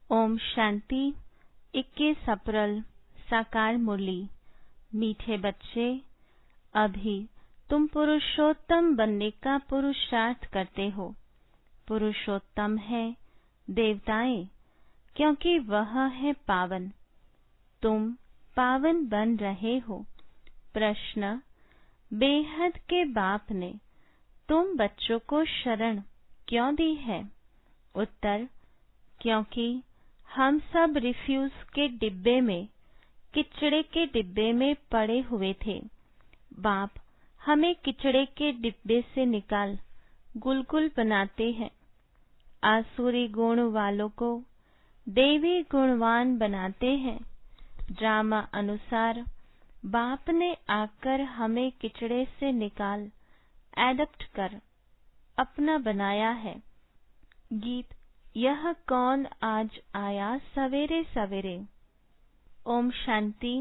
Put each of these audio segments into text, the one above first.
ओम शांति। 21 अप्रैल साकार मुरली। मीठे बच्चे, अभी तुम पुरुषोत्तम बनने का पुरुषार्थ करते हो। पुरुषोत्तम है देवताएं, क्योंकि वह है पावन। तुम पावन बन रहे हो। प्रश्न, बेहद के बाप ने तुम बच्चों को शरण क्यों दी है? उत्तर, क्योंकि हम सब रिफ्यूज के डिब्बे में, किचड़े के डिब्बे में पड़े हुए थे। बाप हमें किचड़े के डिब्बे से निकाल गुलगुल बनाते हैं। आसुरी गुण वालों को देवी गुणवान बनाते हैं। ड्रामा अनुसार बाप ने आकर हमें किचड़े से निकाल एडप्ट कर अपना बनाया है। गीत, यह कौन आज आया सवेरे सवेरे। ओम शांति।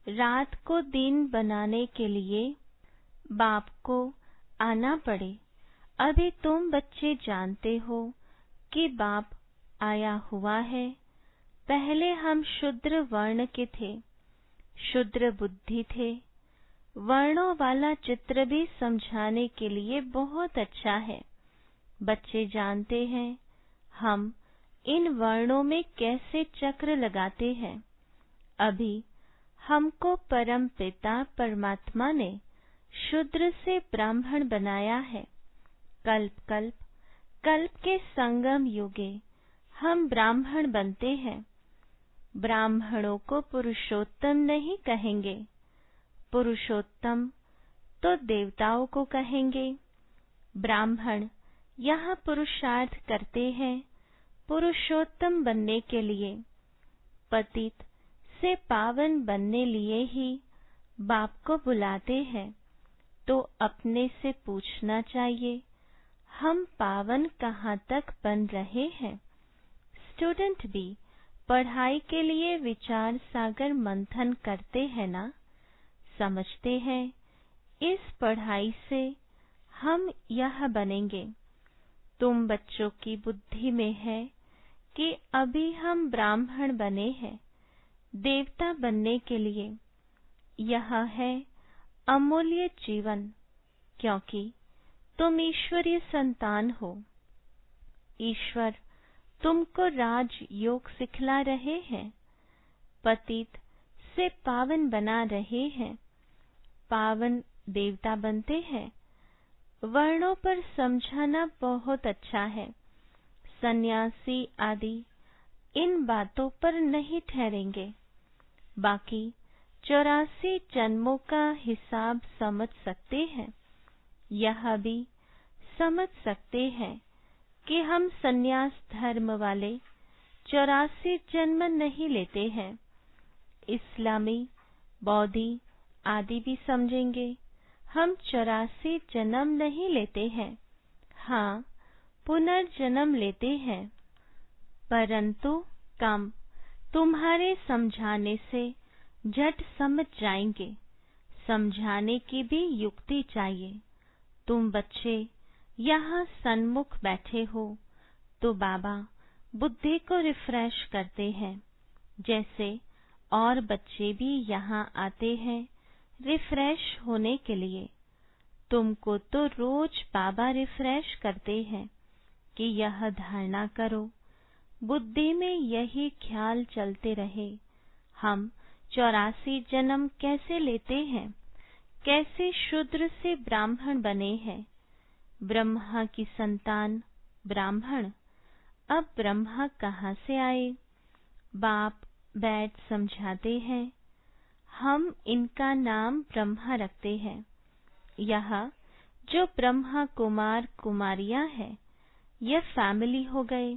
रात को दिन बनाने के लिए बाप को आना पड़े। अभी तुम बच्चे जानते हो कि बाप आया हुआ है। पहले हम शूद्र वर्ण के थे, शूद्र बुद्धि थे। वर्णों वाला चित्र भी समझाने के लिए बहुत अच्छा है। बच्चे जानते हैं हम इन वर्णों में कैसे चक्र लगाते हैं। अभी हमको परम पिता परमात्मा ने शूद्र से ब्राह्मण बनाया है। कल्प कल्प कल्प के संगम युगे हम ब्राह्मण बनते हैं। ब्राह्मणों को पुरुषोत्तम नहीं कहेंगे। पुरुषोत्तम तो देवताओं को कहेंगे। ब्राह्मण यहाँ पुरुषार्थ करते हैं पुरुषोत्तम बनने के लिए। पतित से पावन बनने लिए ही बाप को बुलाते हैं। तो अपने से पूछना चाहिए, हम पावन कहाँ तक बन रहे हैं? स्टूडेंट भी पढ़ाई के लिए विचार सागर मंथन करते हैं ना? समझते हैं इस पढ़ाई से हम यह बनेंगे। तुम बच्चों की बुद्धि में है कि अभी हम ब्राह्मण बने हैं देवता बनने के लिए। यह है अमूल्य जीवन, क्योंकि तुम ईश्वरीय संतान हो। ईश्वर तुमको राज योग सिखला रहे हैं। पतित से पावन बना रहे हैं। पावन देवता बनते हैं। वर्णों पर समझाना बहुत अच्छा है। सन्यासी आदि इन बातों पर नहीं ठहरेंगे। बाकी 84 जन्मों का हिसाब समझ सकते हैं। यह भी समझ सकते हैं कि हम सन्यास धर्म वाले 84 जन्म नहीं लेते हैं। इस्लामी, बौद्धि आदि भी समझेंगे हम 84 जन्म नहीं लेते हैं। हाँ, पुनर्जन्म लेते हैं, परंतु कम। तुम्हारे समझाने से झट समझ जाएंगे। समझाने की भी युक्ति चाहिए। तुम बच्चे यहाँ सन्मुख बैठे हो तो बाबा बुद्धि को रिफ्रेश करते हैं। जैसे और बच्चे भी यहाँ आते हैं रिफ्रेश होने के लिए। तुमको तो रोज बाबा रिफ्रेश करते हैं कि यह धारणा करो, बुद्धि में यही ख्याल चलते रहे, हम 84 जन्म कैसे लेते हैं, कैसे शूद्र से ब्राह्मण बने हैं। ब्रह्मा की संतान ब्राह्मण। अब ब्रह्मा कहाँ से आए? बाप बैठ समझाते हैं। हम इनका नाम ब्रह्मा रखते हैं। यह जो ब्रह्मा कुमार कुमारियां हैं, यह फैमिली हो गए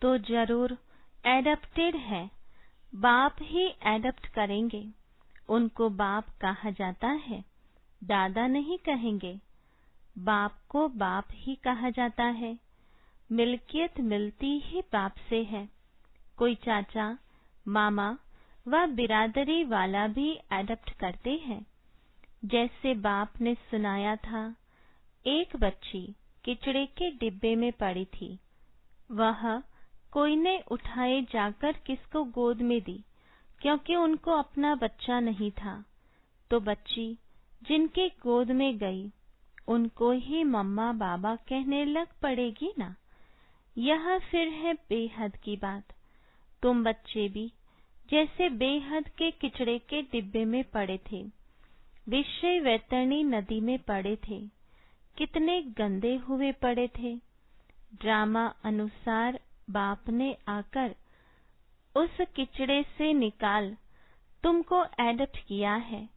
तो जरूर एडप्टेड है। बाप ही एडप्ट करेंगे। उनको बाप कहा जाता है, दादा नहीं कहेंगे। बाप को बाप ही कहा जाता है। मिल्कियत मिलती ही बाप से है। कोई चाचा, मामा व बिरादरी वाला भी एडप्ट करते हैं। जैसे बाप ने सुनाया था, एक बच्ची किचड़े के डिब्बे में पड़ी थी। वह कोई ने उठाए जाकर किसको गोद में दी, क्योंकि उनको अपना बच्चा नहीं था। तो बच्ची जिनके गोद में गई उनको ही मम्मा बाबा कहने लग पड़ेगी ना। यह फिर है बेहद की बात। तुम बच्चे भी जैसे बेहद के किचड़े के डिब्बे में पड़े थे, विषय वैतरणी नदी में पड़े थे, कितने गंदे हुए पड़े थे। ड्रामा अनुसार बाप ने आकर उस किचड़े से निकाल तुमको एडप्ट किया है।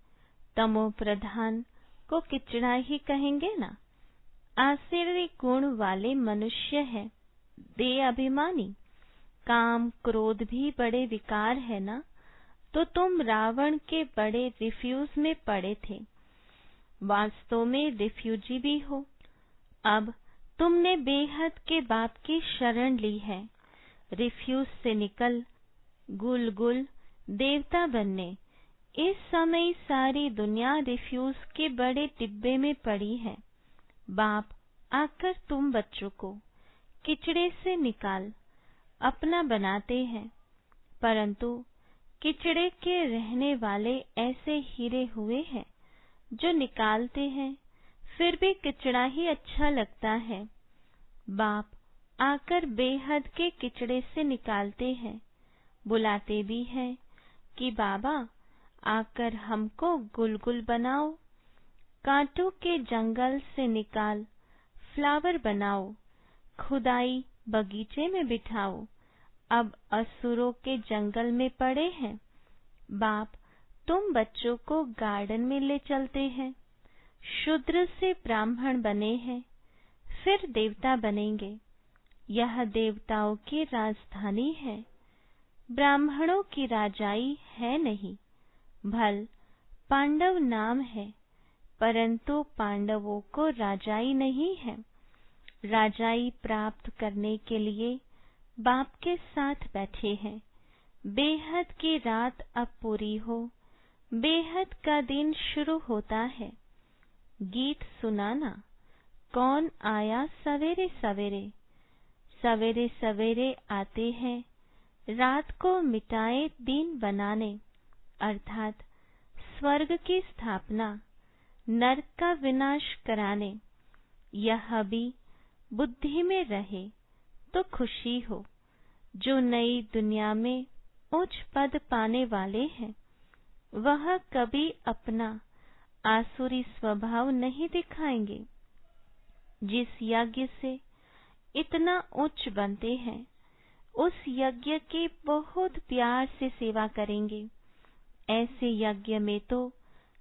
तमो प्रधान को किचड़ा ही कहेंगे ना। आसुरी गुण वाले मनुष्य है, देह अभिमानी, काम क्रोध भी बड़े विकार है ना। तो तुम रावण के बड़े रिफ्यूज में पड़े थे, वास्तव में रिफ्यूजी भी हो। अब तुमने बेहद के बाप की शरण ली है। रिफ्यूज से निकल गुल गुल देवता बनने। इस समय सारी दुनिया रिफ्यूज के बड़े डिब्बे में पड़ी है। बाप आकर तुम बच्चों को किचड़े से निकाल अपना बनाते हैं, परंतु किचड़े के रहने वाले ऐसे हीरे हुए हैं जो निकालते हैं फिर भी किचड़ा ही अच्छा लगता है। बाप आकर बेहद के किचड़े से निकालते हैं, बुलाते भी हैं कि बाबा आकर हमको गुलगुल बनाओ। कांटों के जंगल से निकाल फ्लावर बनाओ, खुदाई बगीचे में बिठाओ। अब असुरों के जंगल में पड़े हैं, बाप तुम बच्चों को गार्डन में ले चलते हैं। शूद्र से ब्राह्मण बने हैं, फिर देवता बनेंगे। यह देवताओं की राजधानी है, ब्राह्मणों की राजाई है नहीं। भल पांडव नाम है, परंतु पांडवों को राजाई नहीं है। राजाई प्राप्त करने के लिए बाप के साथ बैठे हैं। बेहद की रात अब पूरी हो, बेहद का दिन शुरू होता है। गीत सुनाना, कौन आया सवेरे सवेरे। सवेरे सवेरे आते हैं रात को मिटाए दिन बनाने, अर्थात स्वर्ग की स्थापना, नरक का विनाश कराने। यह भी बुद्धि में रहे तो खुशी हो। जो नई दुनिया में उच्च पद पाने वाले हैं, वह कभी अपना आसुरी स्वभाव नहीं दिखाएंगे। जिस यज्ञ से इतना उच्च बनते हैं, उस यज्ञ की बहुत प्यार से सेवा करेंगे। ऐसे यज्ञ में तो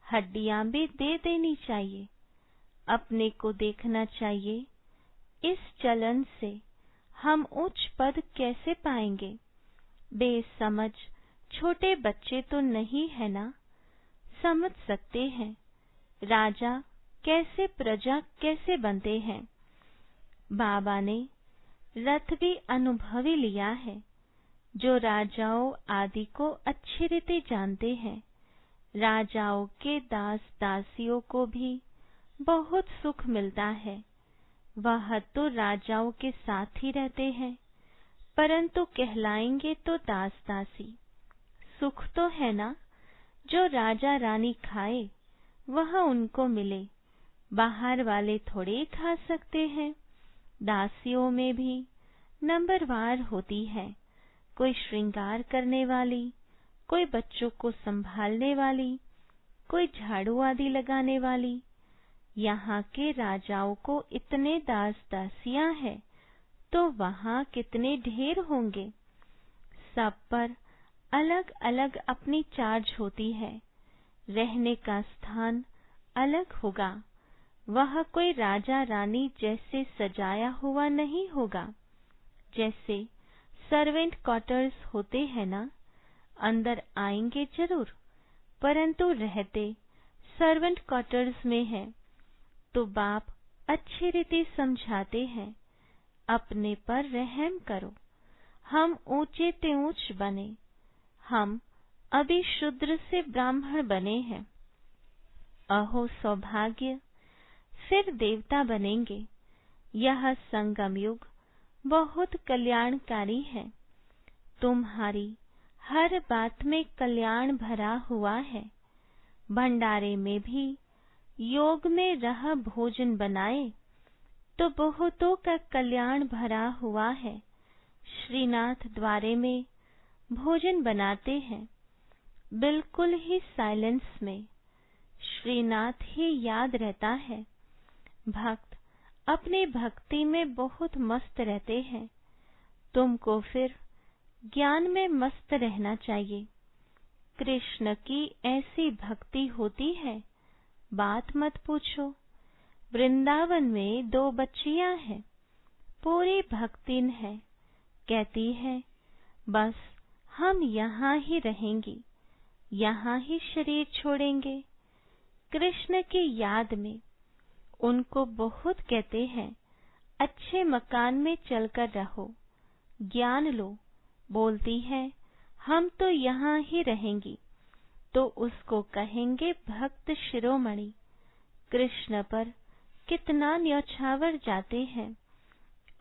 हड्डियां भी दे देनी चाहिए। अपने को देखना चाहिए, इस चलन से हम उच्च पद कैसे पाएंगे। बेसमझ छोटे बच्चे तो नहीं है ना, समझ सकते हैं राजा कैसे प्रजा कैसे बनते हैं। बाबा ने रथ भी अनुभवी लिया है। जो राजाओं आदि को अच्छी रीति जानते हैं, राजाओं के दास दासियों को भी बहुत सुख मिलता है। वह तो राजाओं के साथ ही रहते हैं, परंतु कहलाएंगे तो दास दासी। सुख तो है ना, जो राजा रानी खाए वह उनको मिले। बाहर वाले थोड़े खा सकते हैं। दासियों में भी नंबरवार होती है, कोई श्रृंगार करने वाली, कोई बच्चों को संभालने वाली, कोई झाड़ू आदि लगाने वाली। यहाँ के राजाओं को इतने दास दासियां हैं, तो वहाँ कितने ढेर होंगे। सब पर अलग अलग अपनी चार्ज होती है। रहने का स्थान अलग होगा। वह कोई राजा रानी जैसे सजाया हुआ नहीं होगा। जैसे सर्वेंट क्वार्टर्स होते हैं ना, अंदर आएंगे जरूर, परंतु रहते सर्वेंट क्वार्टर्स में है। तो बाप अच्छी रीति समझाते हैं, अपने पर रहम करो। हम ऊंचे ते ऊंच बने। हम अभी शूद्र से ब्राह्मण बने हैं। अहो सौभाग्य, फिर देवता बनेंगे। यह संगम युग बहुत कल्याणकारी है। तुम्हारी हर बात में कल्याण भरा हुआ है। भंडारे में भी योग में रह भोजन बनाए तो बहुतों का कल्याण भरा हुआ है। श्रीनाथ द्वारे में भोजन बनाते हैं, बिल्कुल ही साइलेंस में। श्रीनाथ ही याद रहता है। भक्त अपनी भक्ति में बहुत मस्त रहते हैं। तुमको फिर ज्ञान में मस्त रहना चाहिए। कृष्ण की ऐसी भक्ति होती है, बात मत पूछो। वृंदावन में 2 बच्चियां हैं, पूरी भक्तिन है। कहती है बस हम यहाँ ही रहेंगी, यहाँ ही शरीर छोड़ेंगे। कृष्ण की याद में उनको बहुत कहते हैं अच्छे मकान में चलकर रहो, ज्ञान लो। बोलती है हम तो यहाँ ही रहेंगी, तो उसको कहेंगे भक्त शिरोमणि। कृष्ण पर कितना न्योछावर जाते हैं।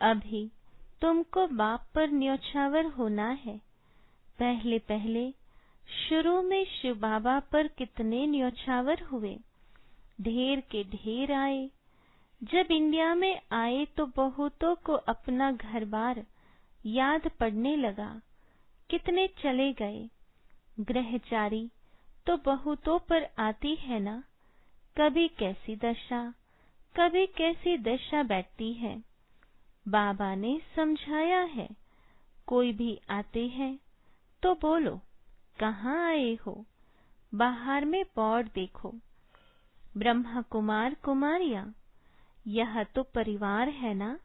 अभी तुमको बाप पर न्योछावर होना है। पहले पहले शुरू में शिव बाबा पर कितने न्योछावर हुए, ढेर के ढेर आए। जब इंडिया में आए तो बहुतों को अपना घर बार याद पड़ने लगा, कितने चले गए। ग्रहचारी तो बहुतों पर आती है ना, कभी कैसी दशा, कभी कैसी दशा बैठती है। बाबा ने समझाया है, कोई भी आते हैं तो बोलो कहाँ आए हो। बाहर में बोर्ड देखो, ब्रह्मा कुमार कुमारियां, यह तो परिवार है ना।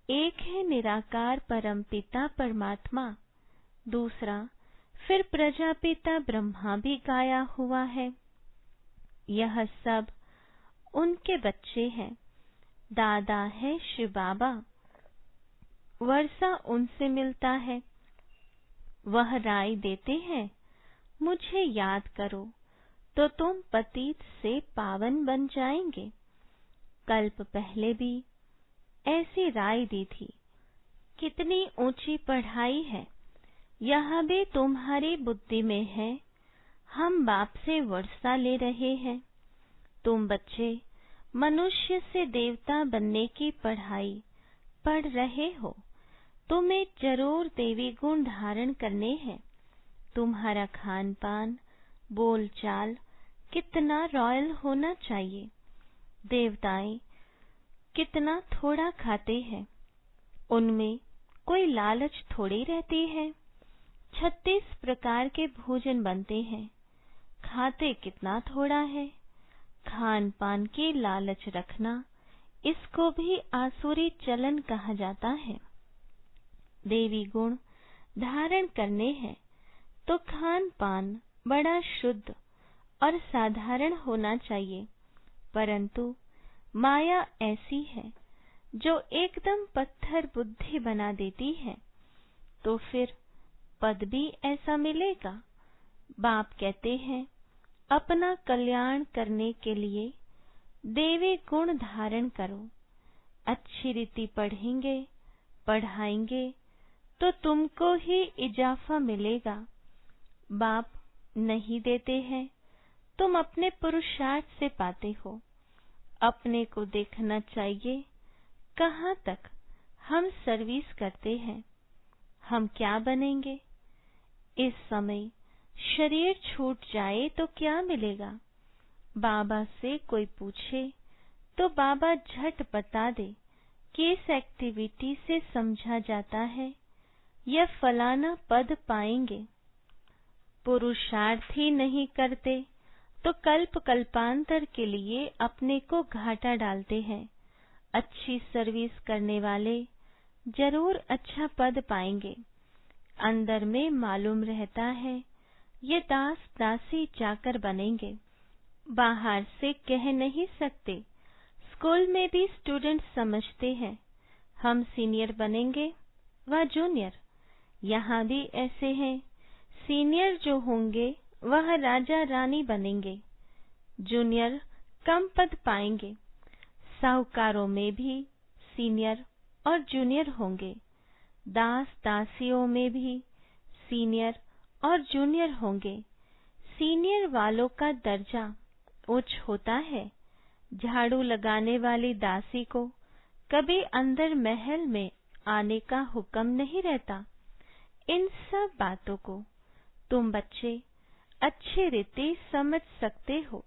एक है निराकार परम पिता परमात्मा, दूसरा फिर प्रजापिता ब्रह्मा भी गाया हुआ है। यह सब उनके बच्चे हैं। दादा है शिव बाबा, वर्षा उनसे मिलता है। वह राय देते हैं मुझे याद करो तो तुम पतित से पावन बन जाएंगे। कल्प पहले भी ऐसी राय दी थी। कितनी ऊंची पढ़ाई है, यह भी तुम्हारी बुद्धि में है। हम बाप से वर्षा ले रहे हैं। तुम बच्चे मनुष्य से देवता बनने की पढ़ाई पढ़ रहे हो। तुम्हें जरूर देवी गुण धारण करने हैं। तुम्हारा खान पान बोलचाल कितना रॉयल होना चाहिए। देवताएं कितना थोड़ा खाते हैं, उनमें कोई लालच थोड़ी रहती है। 36 प्रकार के भोजन बनते हैं, खाते कितना थोड़ा है। खान पान की लालच रखना, इसको भी आसुरी चलन कहा जाता है। देवी गुण धारण करने हैं तो खान पान बड़ा शुद्ध और साधारण होना चाहिए। परंतु माया ऐसी है जो एकदम पत्थर बुद्धि बना देती है, तो फिर पद भी ऐसा मिलेगा। बाप कहते हैं अपना कल्याण करने के लिए देवी गुण धारण करो। अच्छी रीति पढ़ेंगे पढ़ाएंगे तो तुमको ही इजाफा मिलेगा। बाप नहीं देते हैं, तुम अपने पुरुषार्थ से पाते हो। अपने को देखना चाहिए कहाँ तक हम सर्विस करते हैं, हम क्या बनेंगे। इस समय शरीर छूट जाए तो क्या मिलेगा। बाबा से कोई पूछे तो बाबा झट बता दे कि इस एक्टिविटी से समझा जाता है यह फलाना पद पाएंगे। पुरुषार्थ ही नहीं करते तो कल्प कल्पांतर के लिए अपने को घाटा डालते हैं। अच्छी सर्विस करने वाले जरूर अच्छा पद पाएंगे। अंदर में मालूम रहता है ये दास दासी जाकर बनेंगे, बाहर से कह नहीं सकते। स्कूल में भी स्टूडेंट समझते हैं हम सीनियर बनेंगे व जूनियर। यहाँ भी ऐसे हैं, सीनियर जो होंगे वह राजा रानी बनेंगे, जूनियर कम पद पाएंगे। साहूकारों में भी सीनियर और जूनियर होंगे। दास दासियों में भी सीनियर और जूनियर होंगे। सीनियर वालों का दर्जा उच्च होता है। झाड़ू लगाने वाली दासी को कभी अंदर महल में आने का हुक्म नहीं रहता। इन सब बातों को तुम बच्चे अच्छी रीति समझ सकते हो।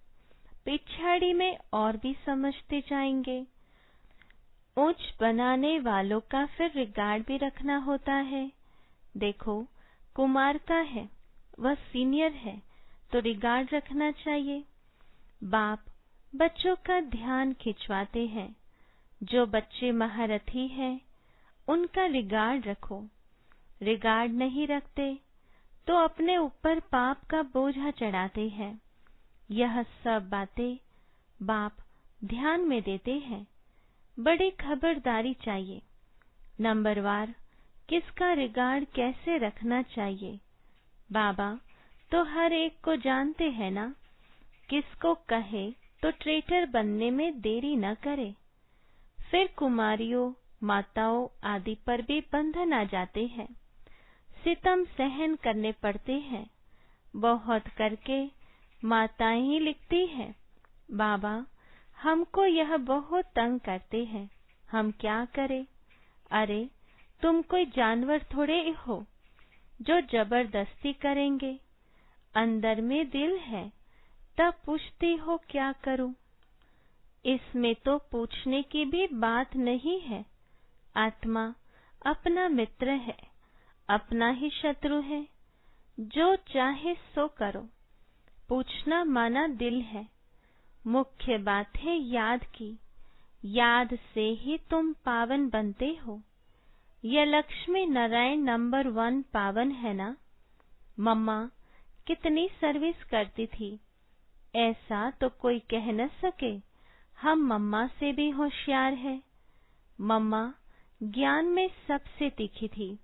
पिछाड़ी में और भी समझते जाएंगे। उच्च बनाने वालों का फिर रिगार्ड भी रखना होता है। देखो, कुमार का है, वह सीनियर है, तो रिगार्ड रखना चाहिए। बाप बच्चों का ध्यान खिंचवाते हैं। जो बच्चे महारथी हैं, उनका रिगार्ड रखो। रिगार्ड नहीं रखते तो अपने ऊपर पाप का बोझा चढ़ाते हैं। यह सब बातें बाप ध्यान में देते हैं। बड़ी खबरदारी चाहिए। नंबरवार किसका रिगार्ड कैसे रखना चाहिए। बाबा तो हर एक को जानते हैं ना। किसको कहे तो ट्रेटर बनने में देरी न करे। फिर कुमारियों, माताओं आदि पर भी बंधन आ जाते हैं। सितम सहन करने पड़ते हैं। बहुत करके माताएं ही लिखती हैं, बाबा हमको यह बहुत तंग करते हैं, हम क्या करें। अरे तुम कोई जानवर थोड़े हो जो जबरदस्ती करेंगे। अंदर में दिल है, तब पूछती हो क्या करूं। इसमें तो पूछने की भी बात नहीं है। आत्मा अपना मित्र है, अपना ही शत्रु है। जो चाहे सो करो। पूछना माना दिल है। मुख्य बात है याद की। याद से ही तुम पावन बनते हो। यह लक्ष्मी नारायण नंबर 1 पावन है ना। मम्मा कितनी सर्विस करती थी, ऐसा तो कोई कह न सके। हम मम्मा से भी होशियार है। मम्मा ज्ञान में सबसे तीखी थी।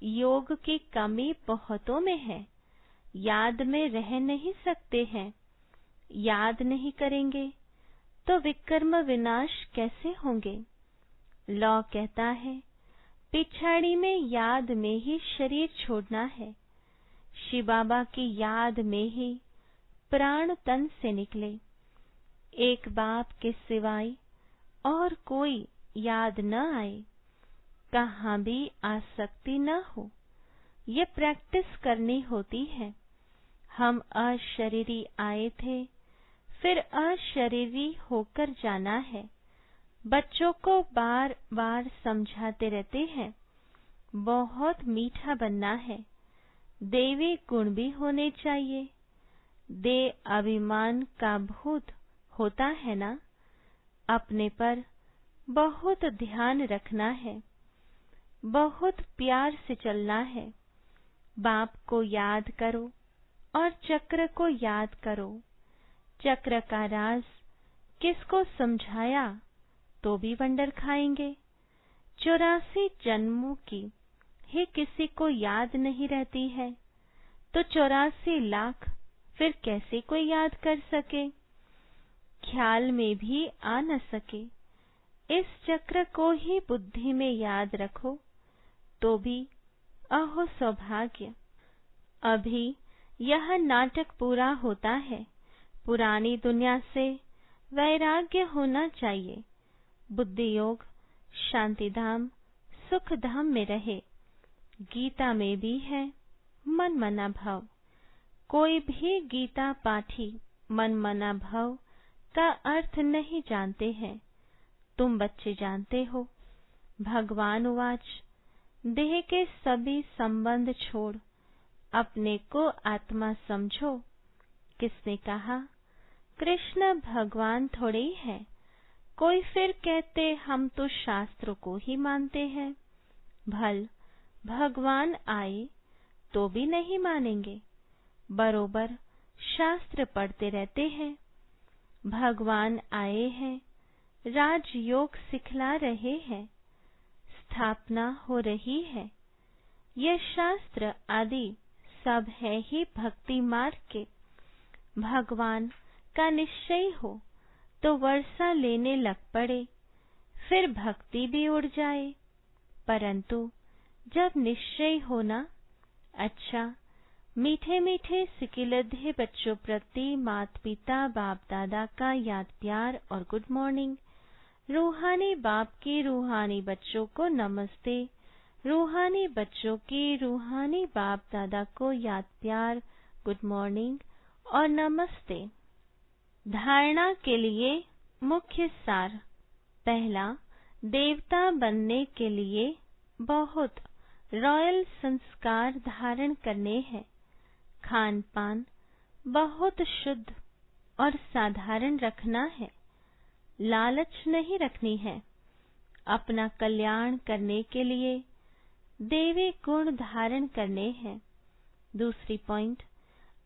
योग की कमी बहुतों में है। याद में रह नहीं सकते हैं। याद नहीं करेंगे तो विकर्म विनाश कैसे होंगे। लॉ कहता है पिछाड़ी में याद में ही शरीर छोड़ना है। शिव बाबा की याद में ही प्राण तन से निकले। एक बाप के सिवाय और कोई याद न आए। कहाँ भी आसक्ति न हो। ये प्रैक्टिस करनी होती है। हम अशरीरी आए थे, फिर अशरीरी होकर जाना है। बच्चों को बार बार समझाते रहते हैं, बहुत मीठा बनना है। देवी गुण भी होने चाहिए। दे अभिमान का भूत होता है ना। अपने पर बहुत ध्यान रखना है। बहुत प्यार से चलना है। बाप को याद करो और चक्र को याद करो। चक्र का राज किसको समझाया तो भी वंडर खाएंगे। 84 जन्मों की ही किसी को याद नहीं रहती है, तो 84 लाख फिर कैसे कोई याद कर सके। ख्याल में भी आ न सके। इस चक्र को ही बुद्धि में याद रखो तो भी अहो सौभाग्य। अभी यह नाटक पूरा होता है। पुरानी दुनिया से वैराग्य होना चाहिए। बुद्धि योग शांति धाम सुख धाम में रहे। गीता में भी है मन मना भव। कोई भी गीता पाठी मन मना भव का अर्थ नहीं जानते हैं। तुम बच्चे जानते हो। भगवान उवाच देह के सभी संबंध छोड़ अपने को आत्मा समझो। किसने कहा? कृष्ण भगवान थोड़े ही है। कोई फिर कहते हम तो शास्त्रों को ही मानते हैं। भल भगवान आए तो भी नहीं मानेंगे। बरोबर शास्त्र पढ़ते रहते हैं। भगवान आए हैं, राजयोग सिखला रहे हैं, स्थापना हो रही है। ये शास्त्र आदि सब है ही भक्ति मार्ग के। भगवान का निश्चय हो तो वर्षा लेने लग पड़े। फिर भक्ति भी उड़ जाए। परंतु जब निश्चय होना, अच्छा मीठे मीठे सिकिलधे बच्चों प्रति माता पिता बाप दादा का याद प्यार और गुड मॉर्निंग, रूहानी बाप की रूहानी बच्चों को नमस्ते, रूहानी बच्चों की रूहानी बाप दादा को याद प्यार, गुड मॉर्निंग और नमस्ते। धारणा के लिए मुख्य सार। पहला, देवता बनने के लिए बहुत रॉयल संस्कार धारण करने हैं। खान पान बहुत शुद्ध और साधारण रखना है। लालच नहीं रखनी है। अपना कल्याण करने के लिए देवी गुण धारण करने हैं। दूसरी पॉइंट,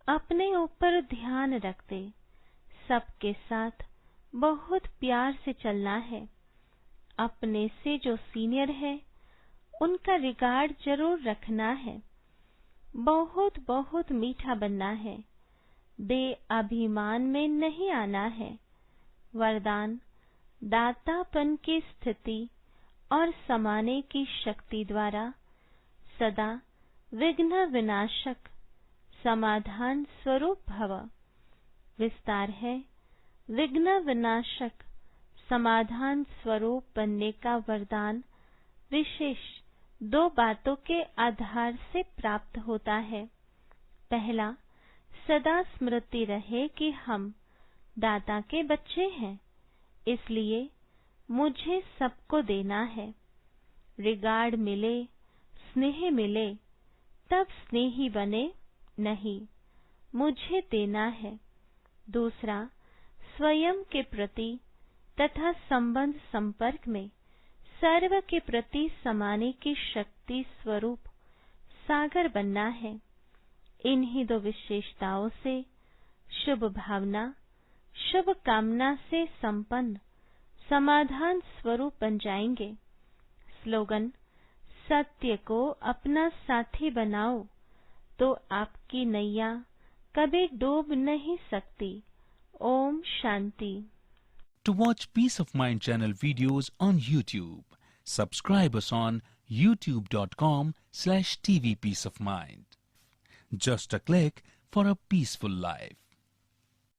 अपने ऊपर ध्यान रखते सबके साथ बहुत प्यार से चलना है। अपने से जो सीनियर है उनका रिगार्ड जरूर रखना है। बहुत बहुत मीठा बनना है। अभिमान में नहीं आना है। वरदान, दातापन की स्थिति और समाने की शक्ति द्वारा सदा विघ्न विनाशक समाधान स्वरूप भव। विस्तार है, विघ्न विनाशक समाधान स्वरूप बनने का वरदान विशेष 2 बातों के आधार से प्राप्त होता है। पहला, सदा स्मृति रहे कि हम दाता के बच्चे हैं, इसलिए मुझे सबको देना है। रिगार्ड मिले, स्नेह मिले, तब स्नेही बने, नहीं मुझे देना है। दूसरा, स्वयं के प्रति तथा संबंध संपर्क में सर्व के प्रति समाने की शक्ति स्वरूप सागर बनना है। इन्हीं 2 विशेषताओं से शुभ भावना, शुभ कामना से संपन्न समाधान स्वरूप बन जाएंगे। स्लोगन, सत्य को अपना साथी बनाओ तो आपकी नैया कभी डूब नहीं सकती। Om Shanti. To watch Peace of Mind channel videos on YouTube, subscribe us on youtube.com/tvpeaceofmind. Just a click for a peaceful life.